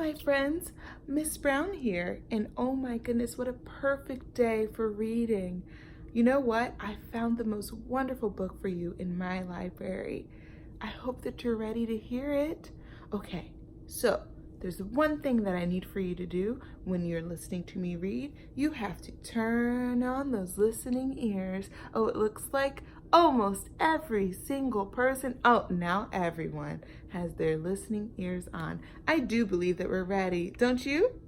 my friends, Miss Brown here, and oh my goodness, what a perfect day for reading. You know what? I found the most wonderful book for you in my library. I hope that you're ready to hear it. Okay, so there's one thing that I need for you to do when you're listening to me read. You have to turn on those listening ears. Oh, it looks like almost every single person, oh, now everyone has their listening ears on. I do believe that we're ready, don't you?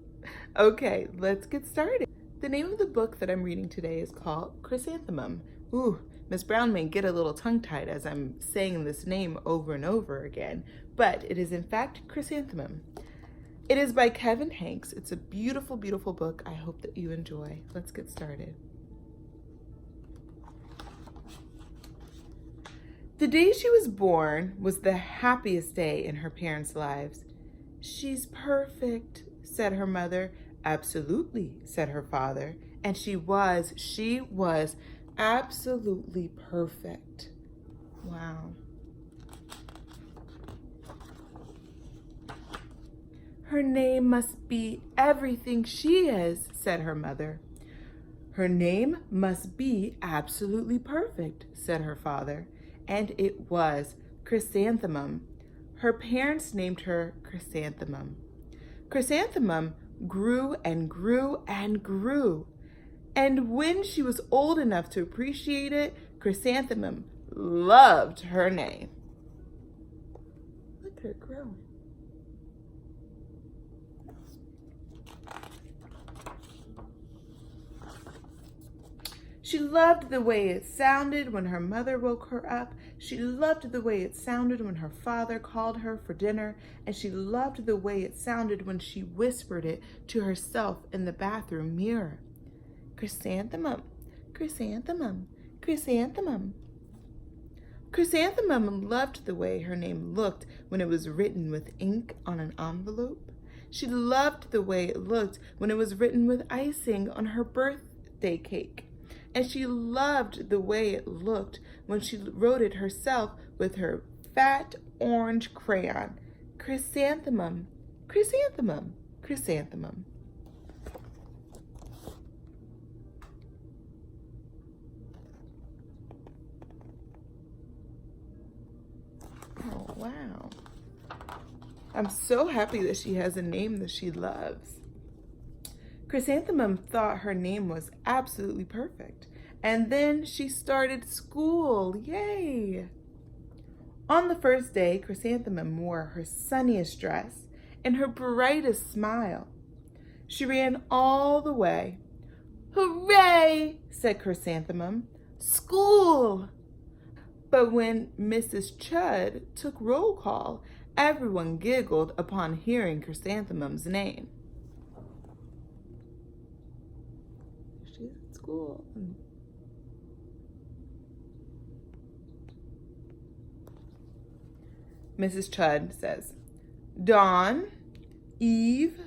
Okay, let's get started. The name of the book that I'm reading today is called Chrysanthemum. Ooh, Miss Brown may get a little tongue-tied as I'm saying this name over and over again, but it is in fact Chrysanthemum. It is by Kevin Henkes. It's a beautiful, beautiful book. I hope that you enjoy. Let's get started. The day she was born was the happiest day in her parents' lives. "She's perfect," said her mother. "Absolutely," said her father. And she was absolutely perfect. Wow. "Her name must be everything she is," said her mother. "Her name must be absolutely perfect," said her father. And it was Chrysanthemum. Her parents named her Chrysanthemum. Chrysanthemum grew and grew and grew. And when she was old enough to appreciate it, Chrysanthemum loved her name. Look at her growing. She loved the way it sounded when her mother woke her up. She loved the way it sounded when her father called her for dinner. And she loved the way it sounded when she whispered it to herself in the bathroom mirror. Chrysanthemum, chrysanthemum, chrysanthemum. Chrysanthemum loved the way her name looked when it was written with ink on an envelope. She loved the way it looked when it was written with icing on her birthday cake. And she loved the way it looked when she wrote it herself with her fat orange crayon. Chrysanthemum, chrysanthemum, chrysanthemum. Oh, wow. I'm so happy that she has a name that she loves. Chrysanthemum thought her name was absolutely perfect. And then she started school. Yay! On the first day, Chrysanthemum wore her sunniest dress and her brightest smile. She ran all the way. "Hooray!" said Chrysanthemum. "School!" But when Mrs. Chud took roll call, everyone giggled upon hearing Chrysanthemum's name. She's at school. Mrs. Chud says, "Dawn, Eve,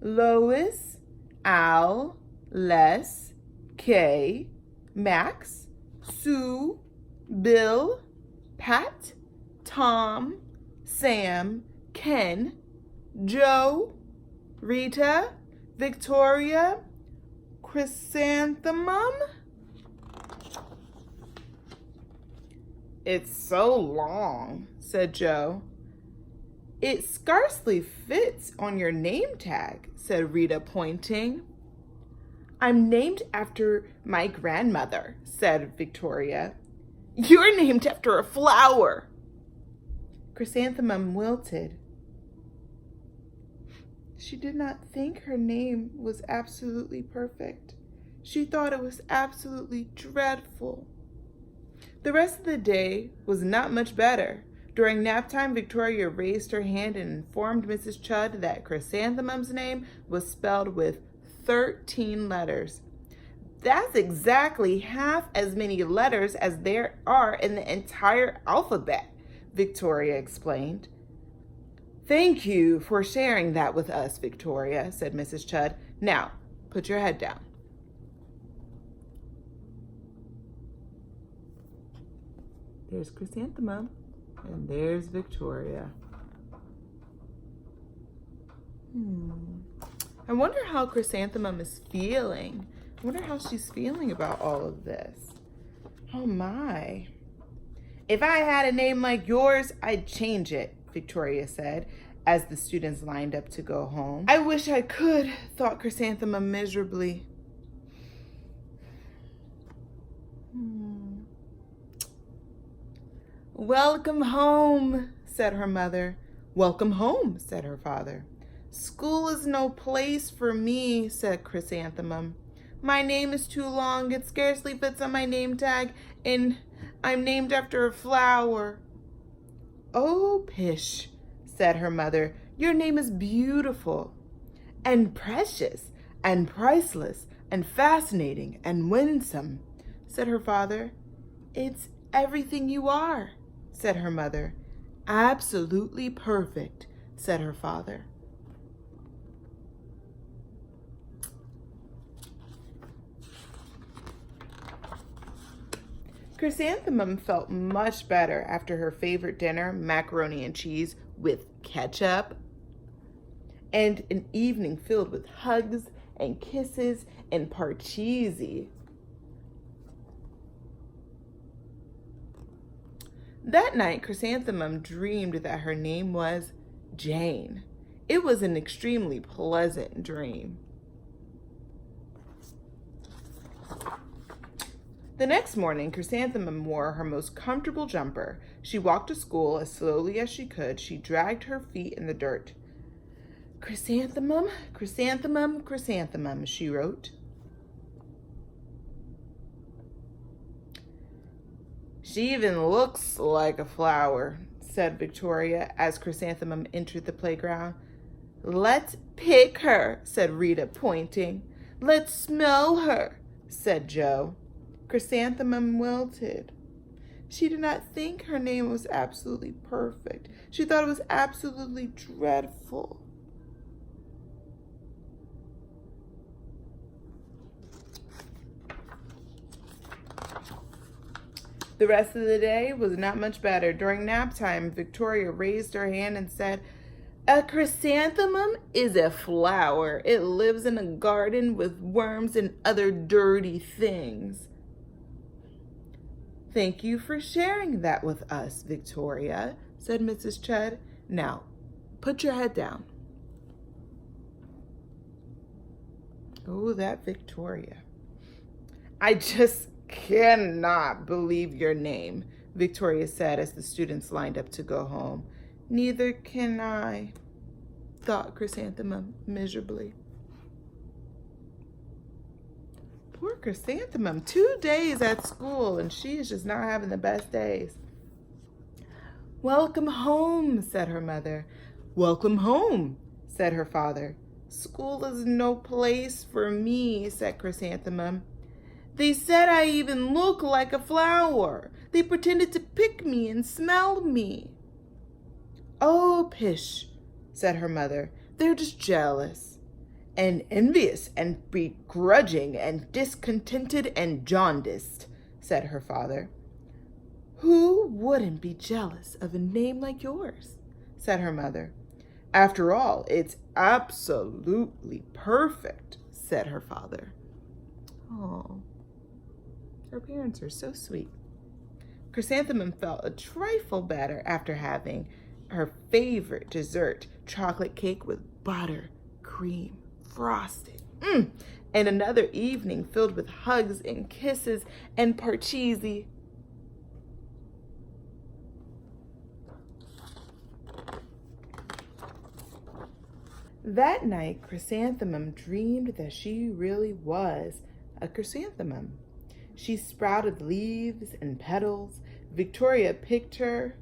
Lois, Al, Les, Kay, Max, Sue, Bill, Pat, Tom, Sam, Ken, Joe, Rita, Victoria, Chrysanthemum." "It's so long," said Joe. "It scarcely fits on your name tag," said Rita, pointing. "I'm named after my grandmother," said Victoria. "You're named after a flower." Chrysanthemum wilted. She did not think her name was absolutely perfect. She thought it was absolutely dreadful. The rest of the day was not much better. During nap time, Victoria raised her hand and informed Mrs. Chud that Chrysanthemum's name was spelled with 13 letters. "That's exactly half as many letters as there are in the entire alphabet," Victoria explained. "Thank you for sharing that with us, Victoria," said Mrs. Chud. "Now, put your head down." There's Chrysanthemum, and there's Victoria. I wonder how Chrysanthemum is feeling. I wonder how she's feeling about all of this. Oh my. If I had a name like yours, I'd change it, Victoria said, as the students lined up to go home. I wish I could, thought Chrysanthemum miserably. Welcome home, said her mother. Welcome home, said her father. School is no place for me, said Chrysanthemum. My name is too long, it scarcely fits on my name tag, and I'm named after a flower. Oh, pish, said her mother. Your name is beautiful, and precious, and priceless, and fascinating, and winsome, said her father. It's everything you are, said her mother. Absolutely perfect, said her father. Chrysanthemum felt much better after her favorite dinner, macaroni and cheese with ketchup, and an evening filled with hugs and kisses and parcheesi. That night, Chrysanthemum dreamed that her name was Jane. It was an extremely pleasant dream. The next morning, Chrysanthemum wore her most comfortable jumper. She walked to school as slowly as she could. She dragged her feet in the dirt. Chrysanthemum, chrysanthemum, chrysanthemum, she wrote. She even looks like a flower, said Victoria as Chrysanthemum entered the playground. Let's pick her, said Rita, pointing. Let's smell her, said Joe. Chrysanthemum wilted. She did not think her name was absolutely perfect. She thought it was absolutely dreadful. The rest of the day was not much better. During nap time, Victoria raised her hand and said, A chrysanthemum is a flower. It lives in a garden with worms and other dirty things. Thank you for sharing that with us, Victoria, said Mrs. Chud. Now, put your head down. Oh, that Victoria. I just cannot believe your name, Victoria said as the students lined up to go home. Neither can I, thought Chrysanthemum miserably. Poor Chrysanthemum, 2 days at school, and she is just not having the best days. Welcome home, said her mother. Welcome home, said her father. School is no place for me, said Chrysanthemum. They said I even look like a flower. They pretended to pick me and smell me. Oh, pish, said her mother. They're just jealous and envious and begrudging and discontented and jaundiced, said her father. Who wouldn't be jealous of a name like yours, said her mother. After all, it's absolutely perfect, said her father. Oh, her parents are so sweet. Chrysanthemum felt a trifle better after having her favorite dessert, chocolate cake with butter, cream, frosting, and another evening filled with hugs and kisses and parcheesi. That night, Chrysanthemum dreamed that she really was a chrysanthemum. She sprouted leaves and petals. Victoria picked her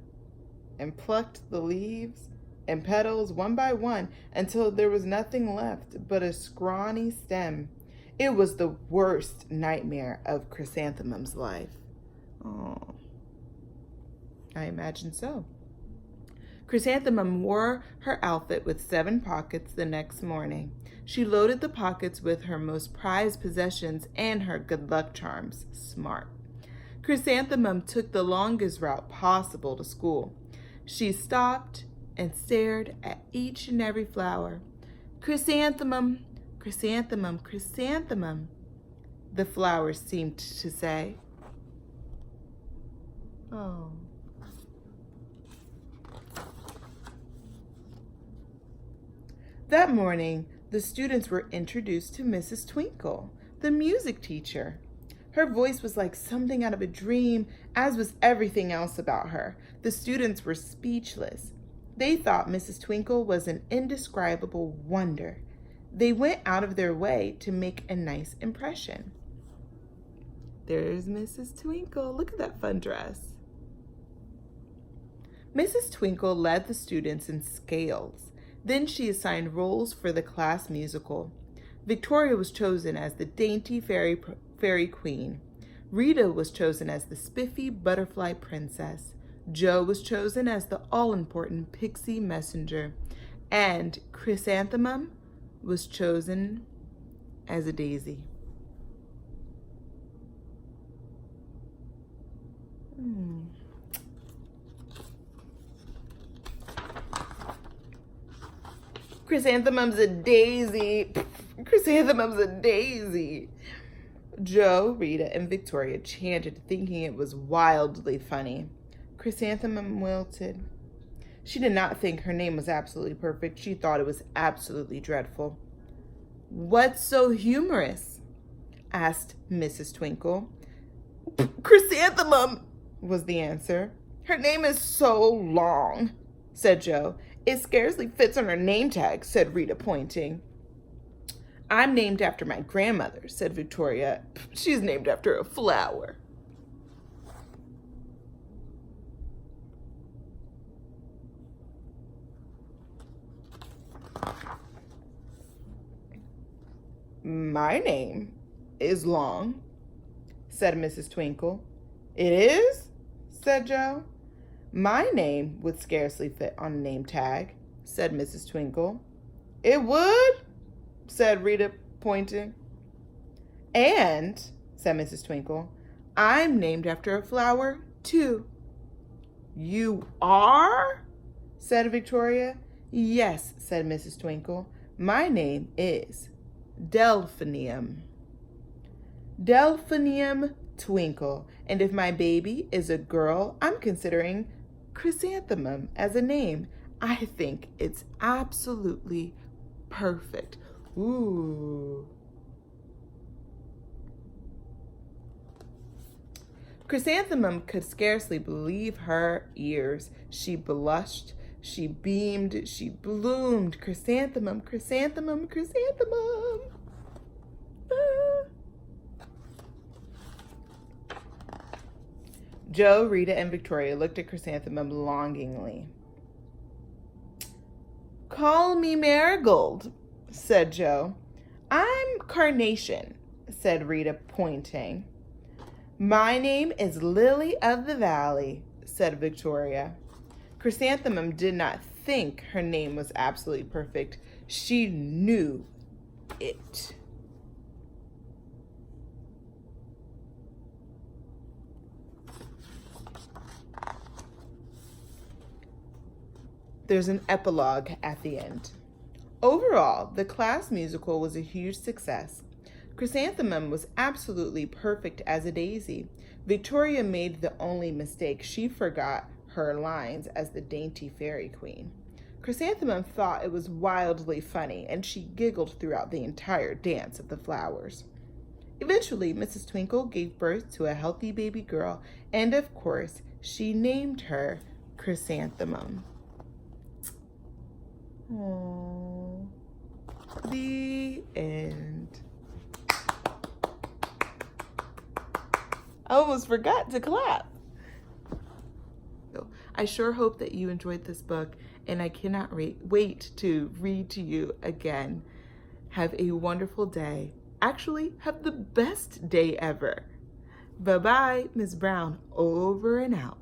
and plucked the leaves and petals one by one until there was nothing left but a scrawny stem. It was the worst nightmare of Chrysanthemum's life. Oh, I imagine so. Chrysanthemum wore her outfit with 7 pockets the next morning. She loaded the pockets with her most prized possessions and her good luck charms. Smart. Chrysanthemum took the longest route possible to school. She stopped and stared at each and every flower. Chrysanthemum, chrysanthemum, chrysanthemum, the flowers seemed to say. Oh. That morning, the students were introduced to Mrs. Twinkle, the music teacher. Her voice was like something out of a dream, as was everything else about her. The students were speechless. They thought Mrs. Twinkle was an indescribable wonder. They went out of their way to make a nice impression. There's Mrs. Twinkle. Look at that fun dress. Mrs. Twinkle led the students in scales. Then she assigned roles for the class musical. Victoria was chosen as the dainty fairy queen. Rita was chosen as the spiffy butterfly princess. Jo was chosen as the all-important pixie messenger. And Chrysanthemum was chosen as a daisy. Chrysanthemum's a daisy. Chrysanthemum's a daisy. Jo, Rita, and Victoria chanted, thinking it was wildly funny. Chrysanthemum wilted. She did not think her name was absolutely perfect. She thought it was absolutely dreadful. What's so humorous? Asked Mrs. Twinkle. Chrysanthemum, was the answer. Her name is so long, said Jo. It scarcely fits on her name tag, said Rita, pointing. I'm named after my grandmother, said Victoria. She's named after a flower. My name is Long, said Mrs. Twinkle. It is? Said Jo. My name would scarcely fit on a name tag, said Mrs. Twinkle. It would? Said Rita, pointing. And, said Mrs. Twinkle, I'm named after a flower, too. You are? Said Victoria. Yes, said Mrs. Twinkle. My name is Delphinium. Delphinium Twinkle. And if my baby is a girl, I'm considering Chrysanthemum as a name. I think it's absolutely perfect. Ooh. Chrysanthemum could scarcely believe her ears. She blushed, she beamed, she bloomed. Chrysanthemum, chrysanthemum, chrysanthemum. Ah. Jo, Rita, and Victoria looked at Chrysanthemum longingly. Call me Marigold, said Jo. I'm Carnation, said Rita, pointing. My name is Lily of the Valley, said Victoria. Chrysanthemum did not think her name was absolutely perfect. She knew it. There's an epilogue at the end. Overall, the class musical was a huge success. Chrysanthemum was absolutely perfect as a daisy. Victoria made the only mistake. She forgot her lines as the dainty fairy queen. Chrysanthemum thought it was wildly funny, and she giggled throughout the entire dance of the flowers. Eventually, Mrs. Twinkle gave birth to a healthy baby girl, and of course, she named her Chrysanthemum. Aww. The end. I almost forgot to clap. So I sure hope that you enjoyed this book, and I cannot wait to read to you again. Have a wonderful day. Actually, have the best day ever. Bye-bye, Ms. Brown. Over and out.